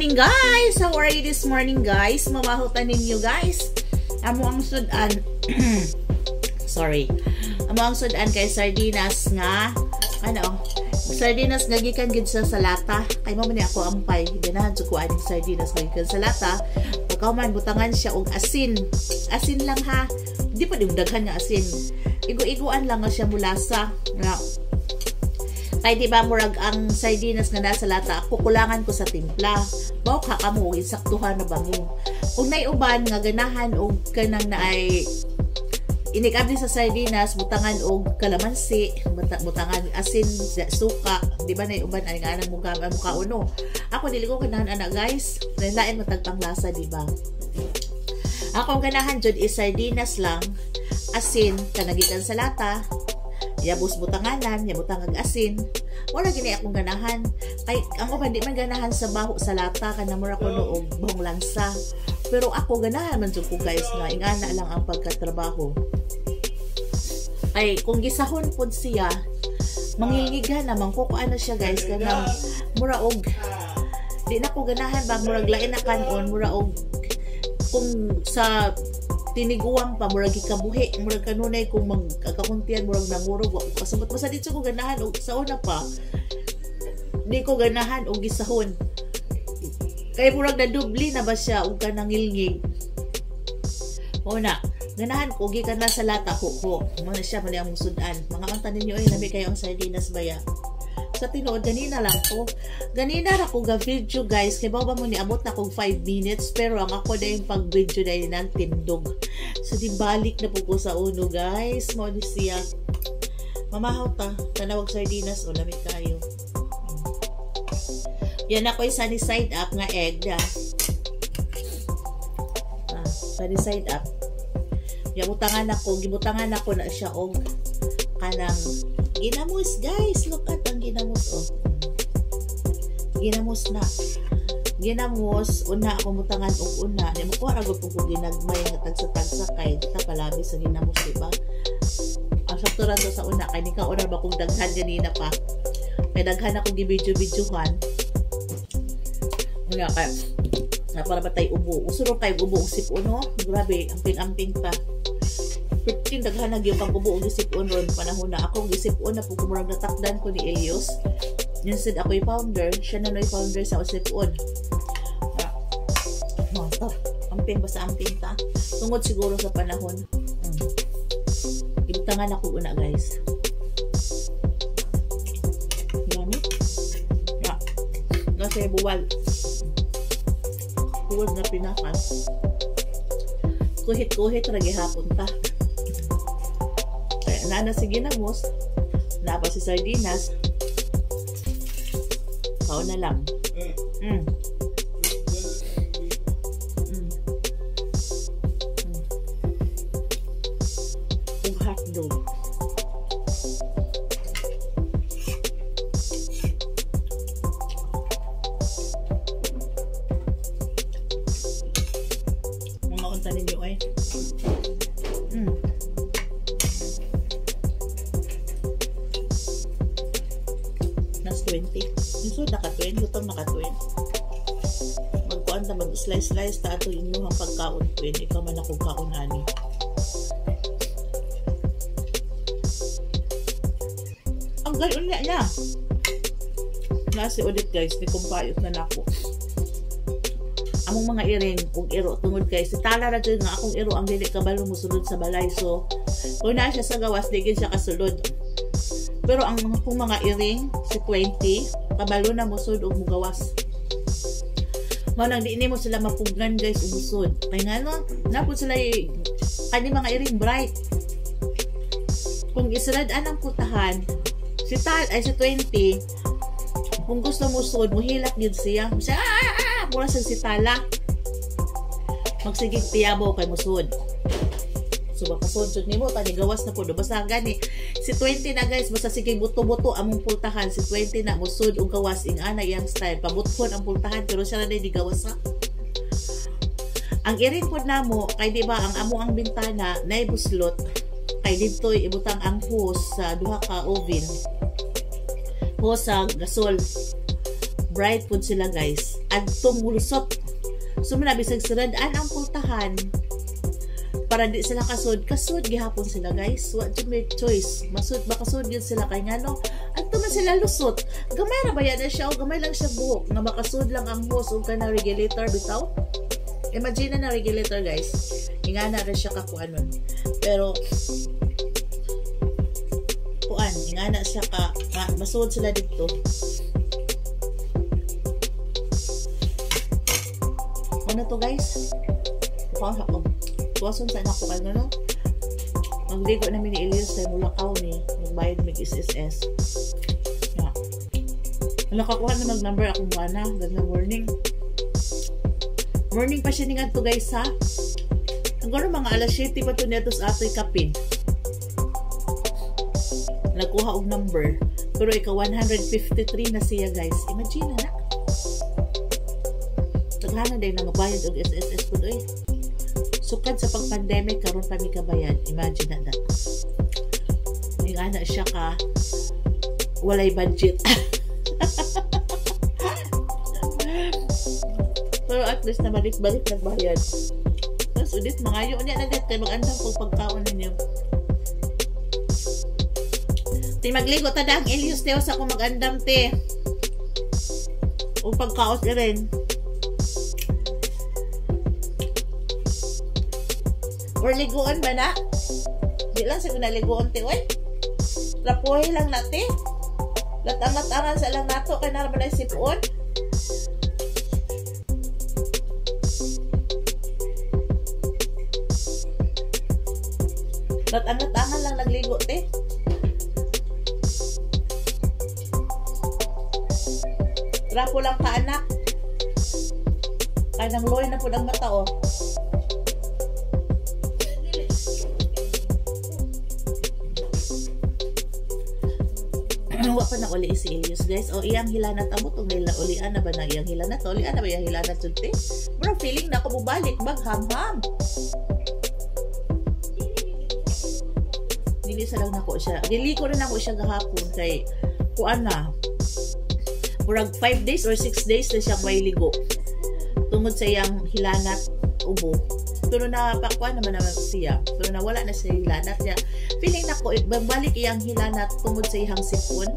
morning guys! How are you this morning guys? Mamahutan ninyo guys. Amo ang sudan. Sorry. Amo ang sudan kay sardinas nga sardinas nga gikan gid sa lata. Kay mo man ni ako ampay. Ganahan jud ko aning sardinas nga gikan sa lata. Pagkaw man butangan siya og asin. Asin lang ha. Di pa daghan nga asin. Igo-iguan lang nga siya mulasa. Nga kaya diba murag ang sardinas nga nasa lata, kukulangan ko sa timpla. Bawa ka mo, isaktuhan na ba mo. Kung naiuban nga ganahan o kanang na ay inikabli sa sardinas, butangan o kalamansi, butangan asin, suka, diba naiuban ay nga nang mukha uno. Ako dili ko ganahan anak guys, lain matagpang lasa diba. Ako ang ganahan dyan is sardinas lang, asin, kanagitan sa lata, yabos butanganan, yabutang asin. Wala gini akong ganahan. Kay ako pa di man ganahan sa baho sa lata kana mura ko og bahong lansa. Pero ako ganahan man jud ko guys nga ingana lang ang pagkatrabaho. Ay kung gisahon pud siya, mangilngigan naman ko ano siya guys kanang mura og di na ko ganahan ba murag lain na kanon mura og kung sa tiniguang pa murag ikabuhi murag kanunay kung magkakakuntian murag nangurog kasabot mo sa dito ko ganahan og sa una pa di ko ganahan og gisahon kay murag na dubli na ba siya og kanang ngilngig una ganahan ko gikan na sa lata ko mo na siya mali ang sudan mga unta ninyo ay lami kayo ang sardinas baya sa tinuod ganina lang ko ganina ra ko ga video guys kay bawa mo ni abot na kog 5 minutes pero ang ako na yung pag video dahil nang tindog so di balik na po ko sa uno guys mo ni siya mamahaw ta tanawag sardinas o lamig kayo yan ako yung sunny side up nga egg da sunny side up gibutangan ako na siya og kanang ginamos guys, look at ang ginamos ginamos na ginamos una ako mutangan og una di mo ko aragot ko ginagmay nga tagsa kay ta palabi sa ginamos diba ang sakturan to sa una kay ni ka orar ba kong daghan ganina pa may daghan ako gi-video-videohan una kay na para batay ubo usuro kay ubo og sipon no grabe amping pa 15 daghan na gyud pag ubo og gisipon ron panahon na ako gisipon na pug murag natakdan ko ni Elios instead ako yung founder siya na noy founder sa usipon no to amping ba sa amping ta tungod siguro sa panahon ibutangan ako una guys yummy kasi buwal na pinakan kuhit ra gihapon ta nana si ginamos napa si sardinas kao na lang yung hotdog mga unta ninyo ay nas 20 so naka-20 lutong naka-20 magkuan ta mag-slice ta ato inyong pagkaon 20 ikaw man ako kaon ani ang gayon niya nasi ulit guys ni kumpayot na nako among mga iring ug iro tungod kay si tala ra jud nga akong iro ang dili kabalo mosulod sa balay so kung na siya sa gawas digid siya kasulod pero ang kung mga iring si 20 kabalo na musod og mugawas mo nang di mo sila mapugnan guys umusod kay ngano napud sila kani mga iring bright kung isulad-an ang putahan si 20 kung gusto musod muhilak gyud siya mura sa si tala magsigig tiyabo kay musod so makasod nimo tani gawas na po basta gani si 20 na guys basta sige buto-buto among pultahan si 20 na musod og gawas ing ana yang style pabuthon ang pultahan pero siya na di gawas ha ang iring pod namo kay di ba ang amo ang bintana nay buslot kay didtoy ibutang ang hose sa duha ka oven hose sa gasol bright food sila guys. Adtong mulusot. So manabisag siradaan ang pultahan. Para di sila kasud gihapon sila guys. What to make choice? Makasud yun sila kay ngano. Adto man sila lusot. Gamay ra ba yan na siya o gamay lang siya buhok nga makasud lang ang hose o kana regulator bitaw. Imagine na regulator guys. Ingana ra siya kakuanon. Pero ingana siya ka masud sila dito. Ano to guys? Kuha ko. Tuwason sa anak ko no? Magligo namin ni Elias sa Mulakaw ni magbayad mig SSS. Yeah. Nakakuha na mag-number akong buwana. Ganda morning. Morning pa siya ni to guys ha. Hanggang mga alas 7 pa to niya sa ato'y kapin. Nagkuha og number. Pero ikaw 153 na siya guys. Imagine na. Taghanan din nga bayad og SSS po doy. Sukad sa pag-pandemic karon pa mi kabayad. Imagine na that. Ning ana siya ka walay budget. Pero at least na balik-balik nagbayad. Tapos ulit mangayo niya na dit kay mag-andam pag pagkaon ninyo. Ti magligo ta dang Elius teo sa ako mag-andam te. O pagkaos rin. Or liguan ba na? Di lang siya naliguan te oy. Lapuhay lang natin. Latangat-angan sa lang nato kay naraman na sipon. Latangat-angan lang nagligo te. Rapo lang ka anak. Kaya nang loy na po ang mata o. Wa pa na uli si Elius guys. O iyang hilanat amot o nila ulian na ba na iyang hilanat? Ulian na ba iyang hilanat sunti? Bro, feeling na ako bubalik. Magham-ham. Dilisa lang na ko siya. Diliko rin ako siya gahapon kay kuan na. Murag 5 days or 6 days na siyang may ligo. Tungod sa iyang hilanat ubo. Pero napakuan naman siya. Pero nawala na siya hilanat niya. Feeling na ko, balik iyang hilanat tungod sa iyang sipon.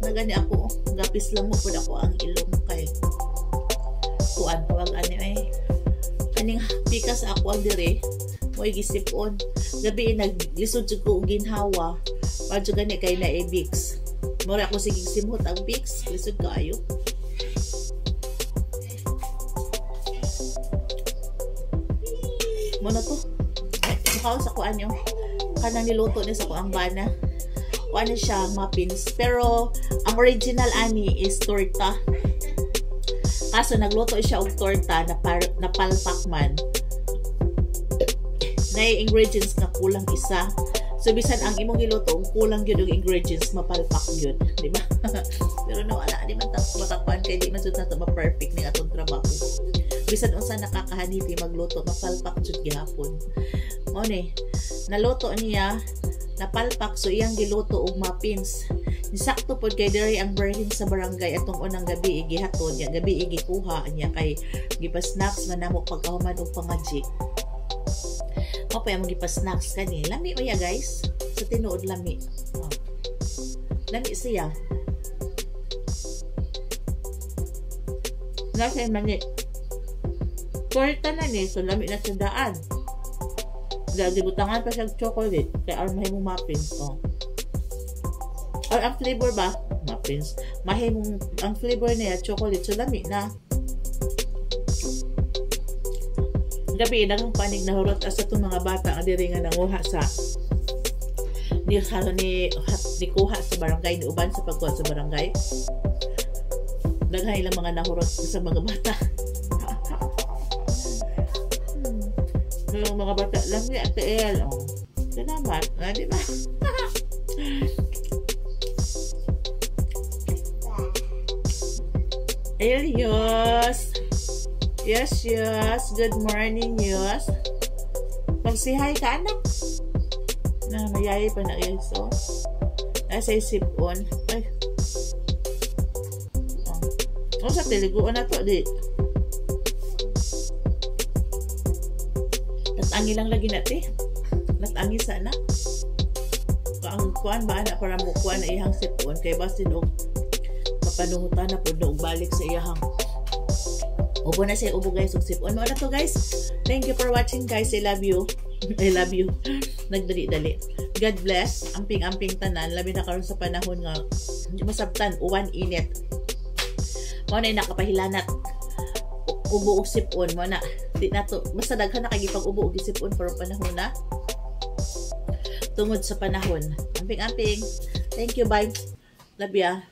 Nagani ako, gapis lang mo po ako ang ilong kay kuan tawag ani ay. Kaning pikas ako ang dire. Mo'y gisipon. Gabi naglisod ko og ginhawa. Padyo gani kay na Vicks. Mura ako sigig simot ang Vicks. Lisod kaayo. Muna to. Mukhaw sa kuan yung kanang niluto niya sa kuang bana. Kuan na siya, muffins. Pero, ang original ani is torta. Kaso, nagluto siya og torta na palpak man. Na ingredients nga kulang isa. So, bisan ang imong giluto, kulang yun ang ingredients, mapalpak yun. Diba? Pero nawala, di man makakuan kay di man yun nato ma-perfect ni atong trabaho. Bisan unsa nakakahaniti magluto, mapalpak jud gihapon. Mo ni, naluto niya, napalpak so iyang giluto og muffins. Nisakto pod kay diri ang birhin sa barangay atong unang gabi igihatod niya, gabi igikuha niya kay gipa-snacks man namo pagkahuman og pangaji. Mo pa yung gipa-snacks kani. Lami uya guys, sa tinuod lami. Oh. Lami siya. Nasa mani. Torta na ni, so lami na sa daan. Dahil butangan pa siyang chocolate, kaya mahay mong muffins. Oh. Or ang flavor ba? Muffins. Mahay mong, ang flavor niya, chocolate, so lami na. Gabi, nakang panig na hurot as itong mga bata ang diringan ng uha sa ni kuha sa barangay, ni uban sa pagkuha sa barangay. Daghan ilang mga nahurot sa mga bata. Yung mga bata lang ni Ate El. Oh. Salamat. Di ba? Ayun, Yos. Yes. Good morning, Yos. Mag-say-hi ka, anak. Na, mayayay pa na Yos. Oh. Nasa isipon. Ay. Oh. O sa tiliguan na to, di. Natangi lang lagi natin. Natangi sana. Ang kuan ba na para mo kuan na ihang sipon kay basin og mapanuhutan na pud og balik sa iyang. Ubo na siya, ubo guys, og sipon mo na to guys. Thank you for watching guys. I love you. I love you. Nagdali-dali. God bless. Amping-amping tanan. Labi na karon sa panahon nga hindi masabtan, uwan init. Mo na nakapahilanat. Ubo og sipon mo na. Di na to. Basta daghan na kay gipag-ubo og sipon for panahon na. Tungod sa panahon. Amping-amping. Thank you, bye. Love ya.